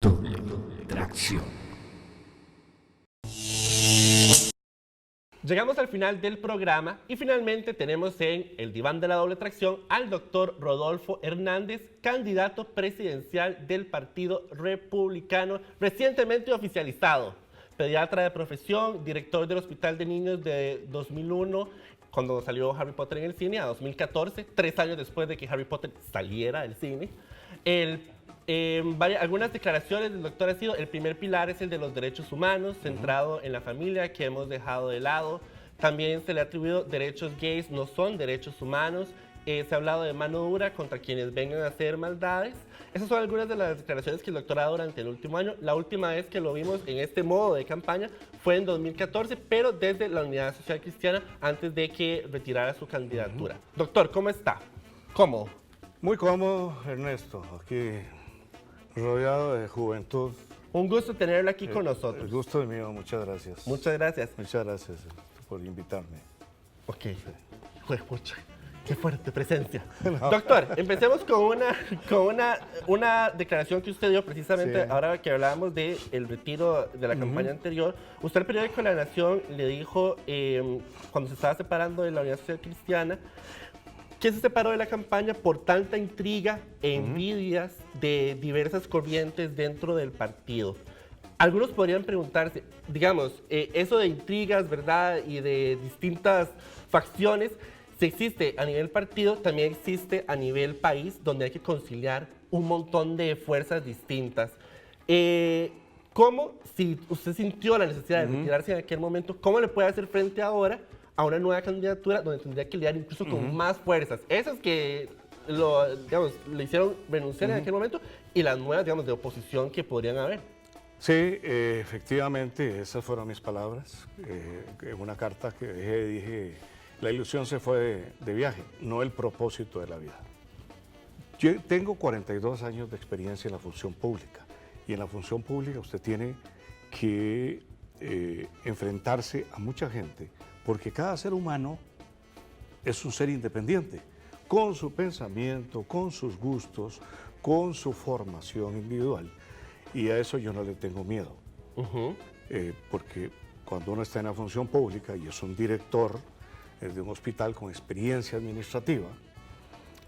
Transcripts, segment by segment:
Doble Tracción. Llegamos al final del programa y finalmente tenemos en el diván de la doble tracción al doctor Rodolfo Hernández, candidato presidencial del Partido Republicano, recientemente oficializado. Pediatra de profesión, director del Hospital de Niños de 2001, cuando salió Harry Potter en el cine, a 2014, 3 años después de que Harry Potter saliera del cine. Algunas declaraciones del doctor ha sido: el primer pilar es el de los derechos humanos, centrado en la familia, que hemos dejado de lado. También se le ha atribuido derechos gays, no son derechos humanos. Se ha hablado de mano dura contra quienes vengan a hacer maldades. Esas son algunas de las declaraciones que el doctor ha dado durante el último año. La última vez que lo vimos en este modo de campaña fue en 2014, pero desde la Unidad Social Cristiana, antes de que retirara su candidatura. Doctor, ¿cómo está? ¿Cómo? Muy cómodo, Ernesto, aquí rodeado de juventud. Un gusto tenerlo aquí con nosotros. El gusto es mío, muchas gracias. Muchas gracias. Muchas gracias por invitarme. Ok, pucha, qué fuerte presencia. No. Doctor, empecemos con una declaración que usted dio precisamente ahora que hablábamos del retiro de la campaña anterior. Usted al periódico La Nación le dijo, cuando se estaba separando de la Unidad Social Cristiana, que se separó de la campaña por tanta intriga e envidias de diversas corrientes dentro del partido. Algunos podrían preguntarse, digamos, eso de intrigas, ¿verdad? Y de distintas facciones, si existe a nivel partido, también existe a nivel país, donde hay que conciliar un montón de fuerzas distintas. ¿Cómo, si usted sintió la necesidad de retirarse en aquel momento, cómo le puede hacer frente ahora a una nueva candidatura donde tendría que lidiar incluso con más fuerzas? Esas que le hicieron renunciar en aquel momento, y las nuevas, digamos, de oposición que podrían haber. Sí, efectivamente, esas fueron mis palabras. En una carta que dije, la ilusión se fue de viaje, no el propósito de la vida. Yo tengo 42 años de experiencia en la función pública, y en la función pública usted tiene que enfrentarse a mucha gente, porque cada ser humano es un ser independiente, con su pensamiento, con sus gustos, con su formación individual. Y a eso yo no le tengo miedo, porque cuando uno está en la función pública y es un director de un hospital con experiencia administrativa,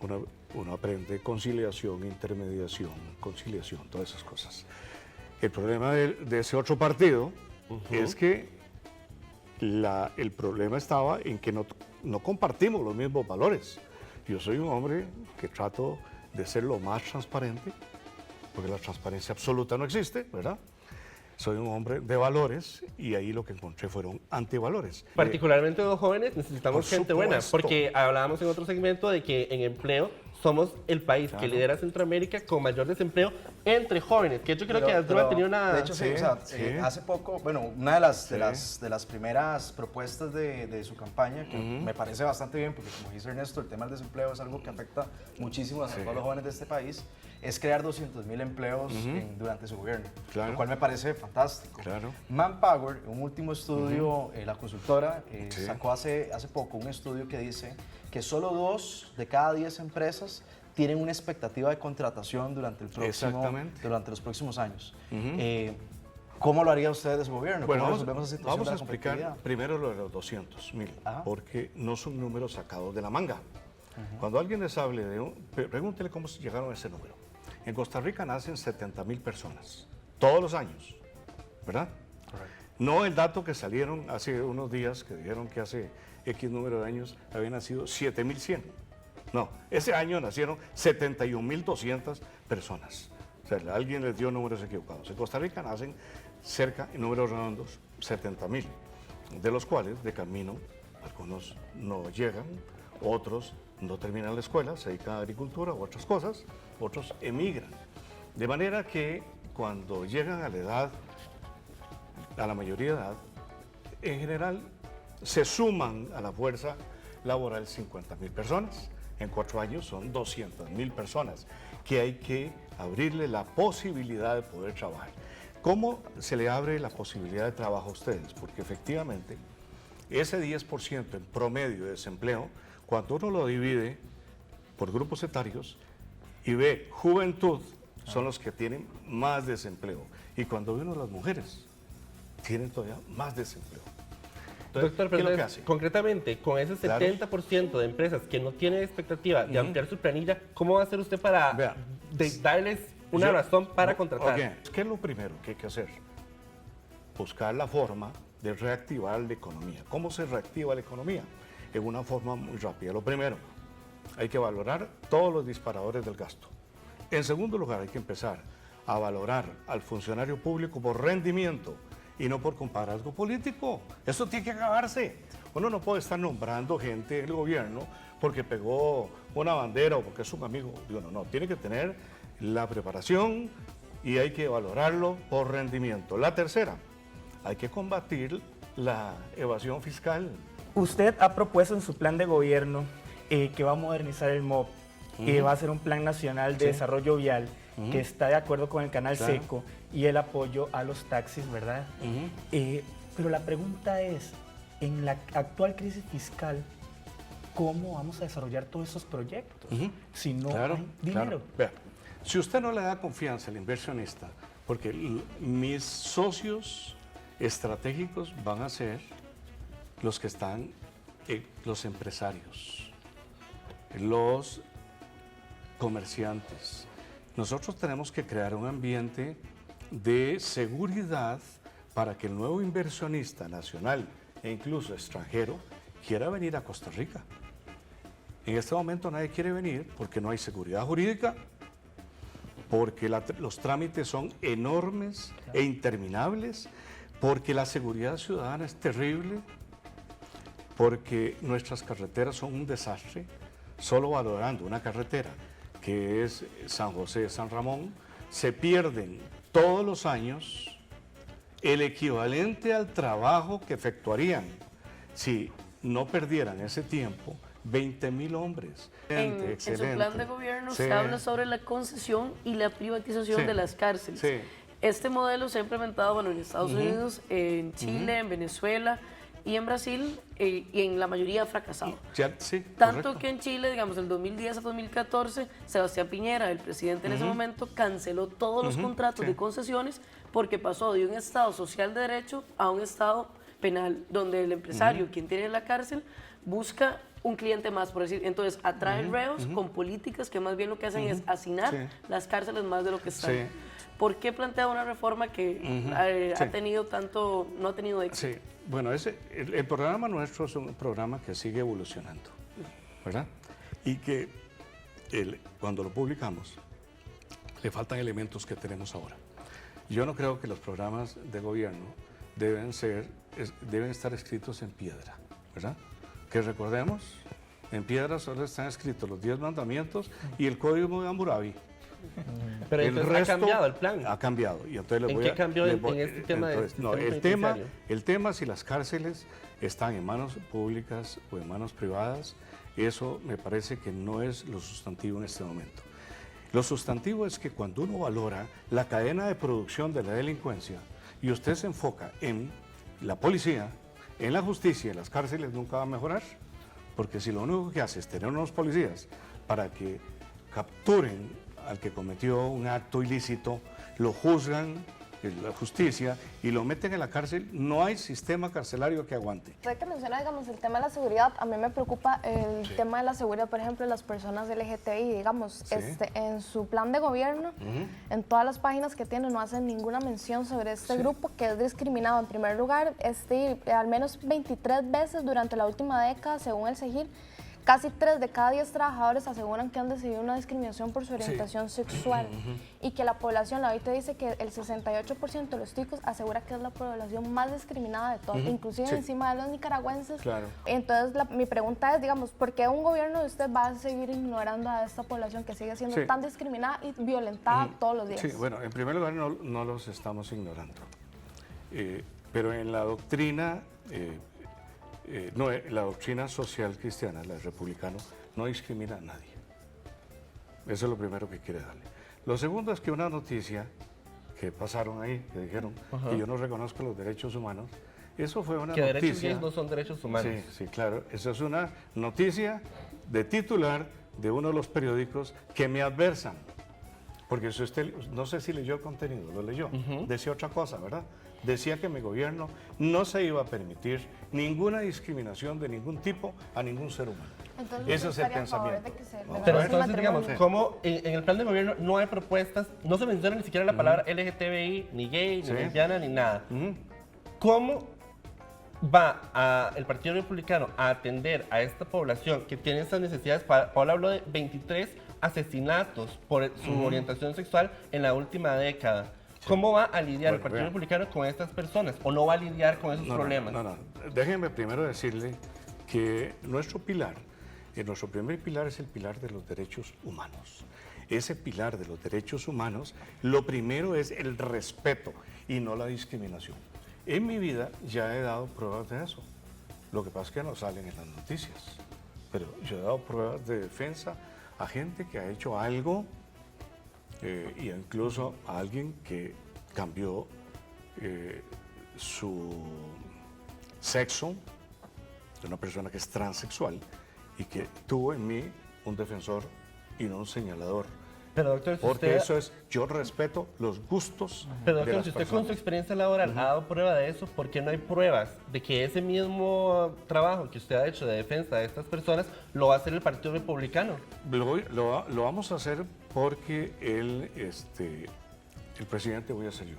uno aprende conciliación, intermediación, conciliación, todas esas cosas. El problema de ese otro partido es que el problema estaba en que no compartimos los mismos valores. Yo soy un hombre que trato de ser lo más transparente, porque la transparencia absoluta no existe, ¿verdad? Soy un hombre de valores, y ahí lo que encontré fueron antivalores. Particularmente los jóvenes necesitamos gente buena, porque hablábamos en otro segmento de que en empleo somos el país que lidera Centroamérica con mayor desempleo entre jóvenes, que yo creo que Asdrúbal ha tenido una... De hecho, sí, o sea, hace poco, bueno, una de las primeras propuestas de su campaña, que me parece bastante bien, porque como dice Ernesto, el tema del desempleo es algo que afecta muchísimo a todos los jóvenes de este país, es crear 200,000 empleos durante su gobierno, lo cual me parece fantástico. Manpower, un último estudio, la consultora, sacó hace poco un estudio que dice que solo 2 de cada 10 empresas tienen una expectativa de contratación durante los próximos años. ¿Cómo lo haría usted de su gobierno? Bueno, vamos a explicar primero lo de los 200,000, porque no son números sacados de la manga. Cuando alguien les hable pregúntele cómo llegaron a ese número. En Costa Rica nacen 70,000 personas, todos los años, ¿verdad? No el dato que salieron hace unos días, que dijeron que hace X número de años habían nacido 7,100. No, ese año nacieron 71,200 personas. O sea, alguien les dio números equivocados. En Costa Rica nacen cerca, en números redondos, 70,000, de los cuales de camino algunos no llegan, otros no terminan la escuela, se dedican a la agricultura u otras cosas, otros emigran. De manera que cuando llegan a la edad, a la mayoría de edad, en general se suman a la fuerza laboral 50,000 personas. En 4 años son 200,000 personas que hay que abrirle la posibilidad de poder trabajar. ¿Cómo se le abre la posibilidad de trabajo a ustedes? Porque efectivamente ese 10% en promedio de desempleo, cuando uno lo divide por grupos etarios y ve juventud, son los que tienen más desempleo. Y cuando vino las mujeres, tienen todavía más desempleo. Entonces, Doctor, ¿qué es lo que pero hace? concretamente, con ese 70% de empresas que no tienen expectativa de ampliar su planilla, ¿cómo va a hacer usted para Vea, darles una razón para contratar? Ok, ¿qué es lo primero que hay que hacer? Buscar la forma de reactivar la economía. ¿Cómo se reactiva la economía? En una forma muy rápida. Lo primero, hay que valorar todos los disparadores del gasto. En segundo lugar, hay que empezar a valorar al funcionario público por rendimiento y no por compadrazgo político. Eso tiene que acabarse. Uno no puede estar nombrando gente del gobierno porque pegó una bandera o porque es un amigo. Digo, no, tiene que tener la preparación y hay que valorarlo por rendimiento. La tercera, hay que combatir la evasión fiscal. Usted ha propuesto en su plan de gobierno que va a modernizar el MOP, que va a hacer un plan nacional de desarrollo vial, que está de acuerdo con el canal seco y el apoyo a los taxis, ¿verdad? Pero la pregunta es, en la actual crisis fiscal, ¿cómo vamos a desarrollar todos esos proyectos si no hay dinero? Vea, si usted no le da confianza al inversionista, porque mis socios estratégicos van a ser los que están, los empresarios, los comerciantes. Nosotros tenemos que crear un ambiente de seguridad para que el nuevo inversionista nacional e incluso extranjero quiera venir a Costa Rica. En este momento nadie quiere venir porque no hay seguridad jurídica, porque los trámites son enormes e interminables, porque la seguridad ciudadana es terrible, porque nuestras carreteras son un desastre. Solo valorando una carretera que es San José-San Ramón, se pierden todos los años el equivalente al trabajo que efectuarían si no perdieran ese tiempo 20.000 hombres. En su plan de gobierno se habla sobre la concesión y la privatización de las cárceles. Este modelo se ha implementado bueno, en Estados Unidos, en Chile, en Venezuela y en Brasil, y en la mayoría ha fracasado. Tanto que en Chile, digamos, del 2010 a 2014, Sebastián Piñera, el presidente en ese momento, canceló todos los contratos de concesiones porque pasó de un Estado social de derecho a un Estado penal, donde el empresario, quien tiene la cárcel, busca un cliente más, por decir. Entonces, atraen reos con políticas que más bien lo que hacen es hacinar las cárceles más de lo que están. ¿Por qué plantea una reforma que ha tenido no ha tenido éxito? Sí, bueno, el programa nuestro es un programa que sigue evolucionando, ¿verdad? Y que cuando lo publicamos, le faltan elementos que tenemos ahora. Yo no creo que los programas de gobierno deben estar escritos en piedra, ¿verdad? Que recordemos, en piedra solo están escritos los 10 mandamientos y el Código de Hammurabi. Pero el entonces resto ha cambiado el plan. Ha cambiado. Y entonces ¿En qué cambió en este tema? El tema si las cárceles están en manos públicas o en manos privadas, eso me parece que no es lo sustantivo en este momento. Lo sustantivo es que cuando uno valora la cadena de producción de la delincuencia y usted se enfoca en la policía, en la justicia, en las cárceles nunca va a mejorar, porque si lo único que hace es tener unos policías para que capturen al que cometió un acto ilícito, lo juzgan en la justicia y lo meten en la cárcel, no hay sistema carcelario que aguante. Usted que menciona, digamos, el tema de la seguridad, a mí me preocupa el tema de la seguridad, por ejemplo, de las personas LGTBI, digamos, en su plan de gobierno, en todas las páginas que tiene, no hacen ninguna mención sobre este grupo que es discriminado. En primer lugar, al menos 23 veces durante la última década, según el CEGIR, casi 3 de cada 10 trabajadores aseguran que han recibido una discriminación por su orientación sexual y que la población, la OIT dice que el 68% de los ticos asegura que es la población más discriminada de todas, inclusive encima de los nicaragüenses. Entonces, mi pregunta es, digamos, ¿por qué un gobierno de usted va a seguir ignorando a esta población que sigue siendo tan discriminada y violentada todos los días? Sí, bueno, en primer lugar no los estamos ignorando, pero en la doctrina... la doctrina social cristiana, la republicana, no discrimina a nadie. Eso es lo primero que quiere darle. Lo segundo es que una noticia que pasaron ahí, que dijeron que yo no reconozco los derechos humanos, eso fue una noticia... Que derechos gays no son derechos humanos. Sí, claro. Eso es una noticia de titular de uno de los periódicos que me adversan. Porque si usted, no sé si leyó el contenido, lo leyó, decía otra cosa, ¿verdad? Decía que mi gobierno no se iba a permitir ninguna discriminación de ningún tipo a ningún ser humano. Entonces, ese es el pensamiento. Pero entonces, digamos, como en el plan de gobierno no hay propuestas, no se menciona ni siquiera la palabra LGTBI, ni gay, ni lesbiana, ni nada. ¿Cómo va el Partido Republicano a atender a esta población que tiene estas necesidades? Paola habló de 23 asesinatos por su orientación sexual en la última década. ¿Cómo va a lidiar el Partido Republicano con estas personas? ¿O no va a lidiar con esos problemas? No. Déjenme primero decirle que nuestro primer pilar es el pilar de los derechos humanos. Ese pilar de los derechos humanos, lo primero es el respeto y no la discriminación. En mi vida ya he dado pruebas de eso. Lo que pasa es que no salen en las noticias. Pero yo he dado pruebas de defensa a gente que ha hecho algo, y incluso a alguien que cambió su sexo, de una persona que es transexual, y que tuvo en mí un defensor y no un señalador. Pero doctor, si porque eso es, yo respeto los gustos. Pero doctor, de las si usted personas. con su experiencia laboral ha dado prueba de eso, ¿por qué no hay pruebas de que ese mismo trabajo que usted ha hecho de defensa de estas personas lo va a hacer el Partido Republicano? Lo vamos a hacer porque el presidente voy a ser yo.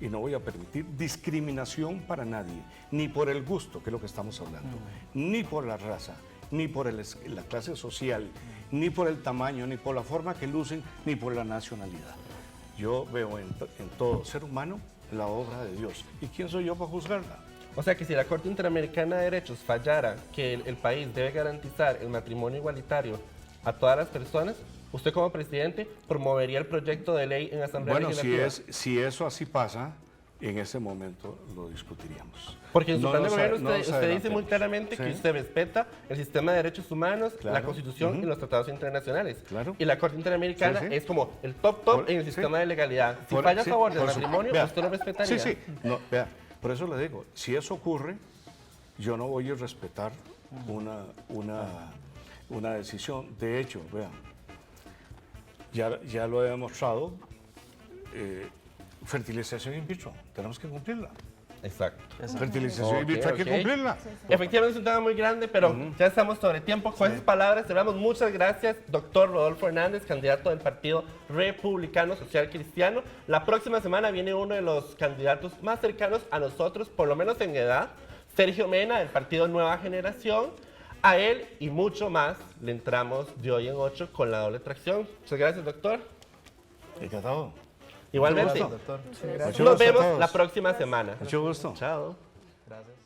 Y no voy a permitir discriminación para nadie, ni por el gusto, que es lo que estamos hablando, ni por la raza, ni por la clase social, ni por el tamaño, ni por la forma que lucen, ni por la nacionalidad. Yo veo en todo ser humano la obra de Dios. ¿Y quién soy yo para juzgarla? O sea que si la Corte Interamericana de Derechos fallara que el país debe garantizar el matrimonio igualitario a todas las personas, usted como presidente promovería el proyecto de ley en Asamblea Legislativa. Bueno, si eso así pasa, en ese momento lo discutiríamos. Porque en su plan de gobierno usted dice muy claramente ¿sí? que usted respeta el sistema de derechos humanos, claro. la Constitución y los tratados internacionales. Claro. Y la Corte Interamericana es como el top en el sistema de legalidad. Si falla a favor del matrimonio, usted lo respetaría. Sí. No, vea, por eso le digo, si eso ocurre, yo no voy a respetar una decisión. De hecho, vean, ya lo he demostrado, fertilización in vitro, tenemos que cumplirla. Exacto. Fertilización in vitro, hay que cumplirla. Efectivamente es un tema muy grande, pero ya estamos sobre tiempo. Con esas palabras cerramos. Muchas gracias, doctor Rodolfo Hernández, candidato del Partido Republicano Social Cristiano. La próxima semana viene uno de los candidatos más cercanos a nosotros, por lo menos en edad, Sergio Mena, del Partido Nueva Generación. A él y mucho más le entramos de hoy en 8 con la doble tracción. Muchas gracias, doctor. Encantado. Igualmente. Doctor. Nos vemos la próxima semana. Mucho gusto. Chao. Gracias.